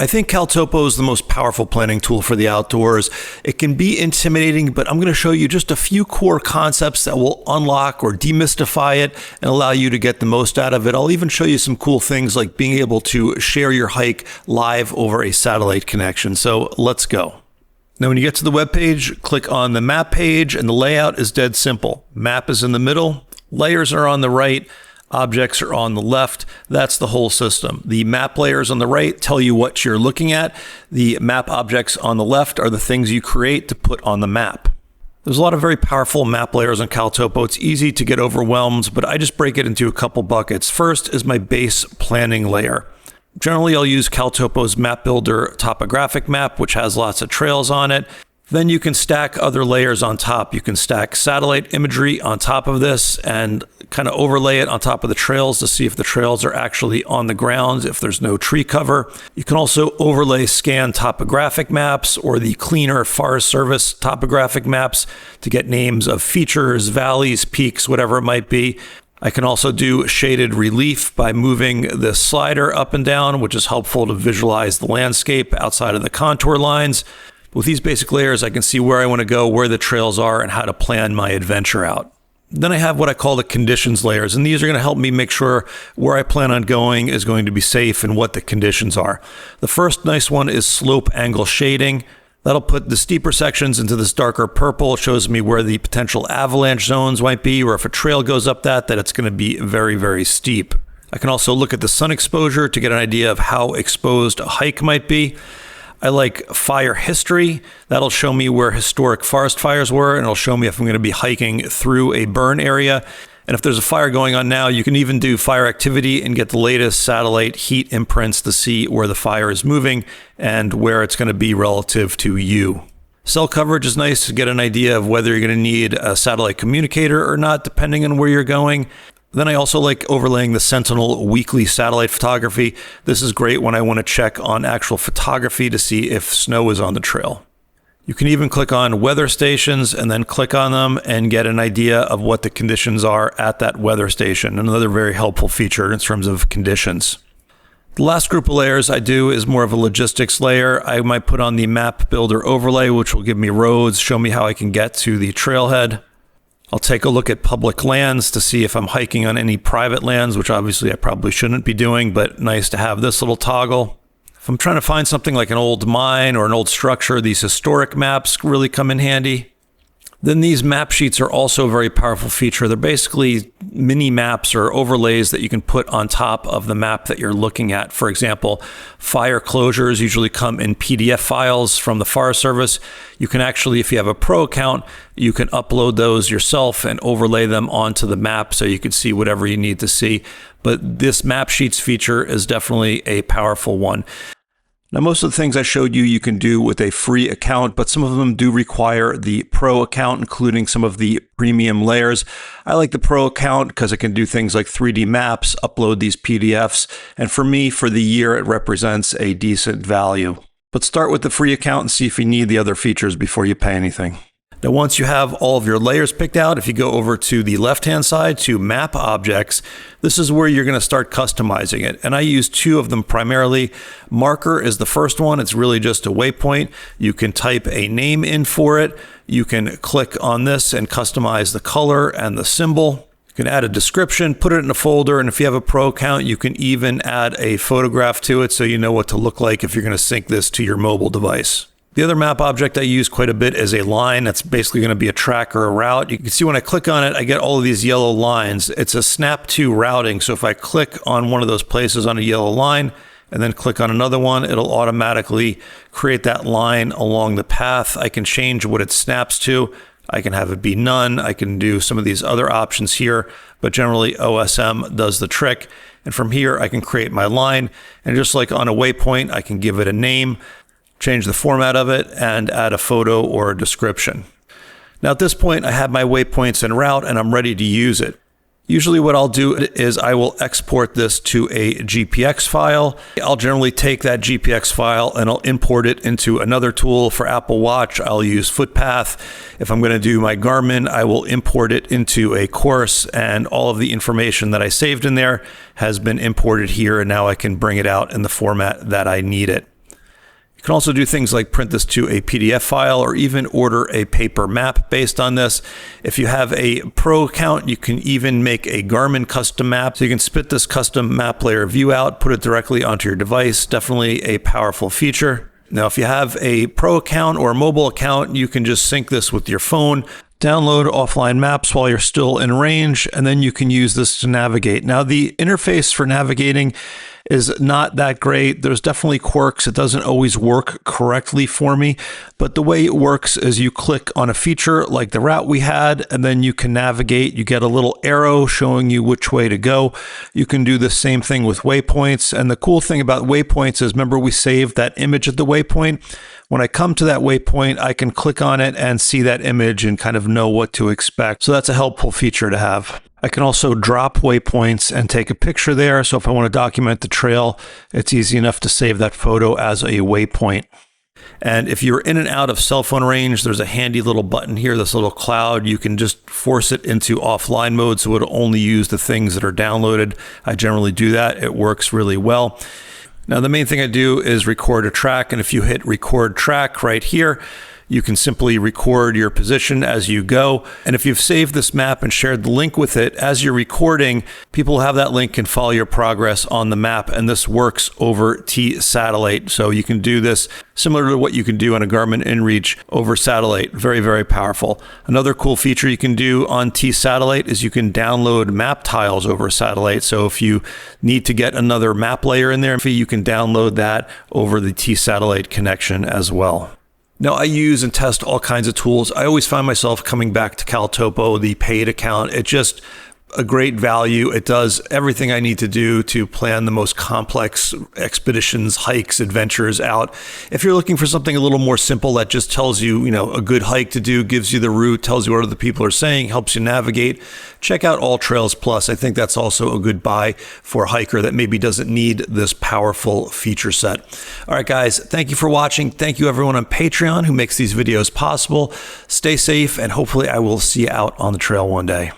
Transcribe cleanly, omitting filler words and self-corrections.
I think CalTopo is the most powerful planning tool for the outdoors. It can be intimidating, but I'm going to show you just a few core concepts that will unlock or demystify it and allow you to get the most out of it. I'll even show you some cool things like being able to share your hike live over a satellite connection. So let's go. Now, when you get to the web page, click on the map page, and the layout is dead simple. Map is in the middle, layers are on the right, objects are on the left. That's the whole system. The map layers on the right tell you what you're looking at. The map objects on the left are the things you create to put on the map. There's a lot of very powerful map layers on CalTopo. It's easy to get overwhelmed, but I just break it into a couple buckets. First is my base planning layer. Generally, I'll use CalTopo's Map Builder topographic map, which has lots of trails on it. Then you can stack other layers on top. You can stack satellite imagery on top of this and kind of overlay it on top of the trails to see if the trails are actually on the ground, if there's no tree cover. You can also overlay scan topographic maps or the cleaner Forest Service topographic maps to get names of features, valleys, peaks, whatever it might be. I can also do shaded relief by moving the slider up and down, which is helpful to visualize the landscape outside of the contour lines. With these basic layers, I can see where I want to go, where the trails are, and how to plan my adventure out. Then I have what I call the conditions layers, and these are going to help me make sure where I plan on going is going to be safe and what the conditions are. The first nice one is slope angle shading. That'll put the steeper sections into this darker purple. It shows me where the potential avalanche zones might be, or if a trail goes up that it's going to be very, very steep. I can also look at the sun exposure to get an idea of how exposed a hike might be. I like fire history. That'll show me where historic forest fires were, and it'll show me if I'm going to be hiking through a burn area. And if there's a fire going on now, you can even do fire activity and get the latest satellite heat imprints to see where the fire is moving and where it's going to be relative to you. Cell coverage is nice to get an idea of whether you're going to need a satellite communicator or not, depending on where you're going. Then I also like overlaying the Sentinel weekly satellite photography. This is great when I want to check on actual photography to see if snow is on the trail. You can even click on weather stations and then click on them and get an idea of what the conditions are at that weather station. Another very helpful feature in terms of conditions. The last group of layers I do is more of a logistics layer. I might put on the map builder overlay, which will give me roads, show me how I can get to the trailhead. I'll take a look at public lands to see if I'm hiking on any private lands, which obviously I probably shouldn't be doing, but nice to have this little toggle. If I'm trying to find something like an old mine or an old structure, these historic maps really come in handy. Then these map sheets are also a very powerful feature. They're basically mini maps or overlays that you can put on top of the map that you're looking at. For example, fire closures usually come in PDF files from the Forest Service. You can actually, if you have a pro account, you can upload those yourself and overlay them onto the map so you can see whatever you need to see. But this map sheets feature is definitely a powerful one. Now, most of the things I showed you, you can do with a free account, but some of them do require the pro account, including some of the premium layers. I like the pro account because it can do things like 3D maps, upload these PDFs, and for me, for the year, it represents a decent value. But start with the free account and see if you need the other features before you pay anything. Now, once you have all of your layers picked out, if you go over to the left-hand side to Map Objects, this is where you're going to start customizing it. And I use two of them primarily. Marker is the first one. It's really just a waypoint. You can type a name in for it. You can click on this and customize the color and the symbol. You can add a description, put it in a folder, and if you have a pro account, you can even add a photograph to it so you know what to look like if you're going to sync this to your mobile device. The other map object I use quite a bit is a line. That's basically going to be a track or a route. You can see when I click on it, I get all of these yellow lines. It's a snap to routing. So if I click on one of those places on a yellow line and then click on another one, it'll automatically create that line along the path. I can change what it snaps to. I can have it be none. I can do some of these other options here, but generally OSM does the trick. And from here, I can create my line. And just like on a waypoint, I can give it a name, change the format of it, and add a photo or a description. Now at this point, I have my waypoints en route and I'm ready to use it. Usually what I'll do is I will export this to a GPX file. I'll generally take that GPX file and I'll import it into another tool. For Apple Watch, I'll use Footpath. If I'm going to do my Garmin, I will import it into a course, and all of the information that I saved in there has been imported here, and now I can bring it out in the format that I need it. You can also do things like print this to a PDF file or even order a paper map based on this. If you have a pro account, you can even make a Garmin custom map. So you can spit this custom map layer view out, put it directly onto your device. Definitely a powerful feature. Now, if you have a pro account or a mobile account, you can just sync this with your phone. Download offline maps while you're still in range, and then you can use this to navigate. Now, the interface for navigating is not that great. There's definitely quirks. It doesn't always work correctly for me, but the way it works is you click on a feature like the route we had, and then you can navigate. You get a little arrow showing you which way to go. You can do the same thing with waypoints. And the cool thing about waypoints is, remember, we saved that image at the waypoint. When I come to that waypoint, I can click on it and see that image and kind of know what to expect. So that's a helpful feature to have. I can also drop waypoints and take a picture there. So if I want to document the trail, it's easy enough to save that photo as a waypoint. And if you're in and out of cell phone range, there's a handy little button here, this little cloud. You can just force it into offline mode, so it'll only use the things that are downloaded. I generally do that. It works really well. Now, the main thing I do is record a track, and if you hit record track right here, you can simply record your position as you go. And if you've saved this map and shared the link with it, as you're recording, people who have that link can follow your progress on the map. And this works over T-Satellite. So you can do this similar to what you can do on a Garmin InReach over satellite. Very, very powerful. Another cool feature you can do on T-Satellite is you can download map tiles over satellite. So if you need to get another map layer in there, you can download that over the T-Satellite connection as well. Now, I use and test all kinds of tools. I always find myself coming back to CalTopo, the paid account. It's just a great value. It does everything I need to do to plan the most complex expeditions, hikes, adventures out. If you're looking for something a little more simple that just tells you, a good hike to do, gives you the route, tells you what other people are saying, helps you navigate, check out All Trails Plus. I think that's also a good buy for a hiker that maybe doesn't need this powerful feature set. All right, guys, thank you for watching. Thank you everyone on Patreon who makes these videos possible. Stay safe, and hopefully I will see you out on the trail one day.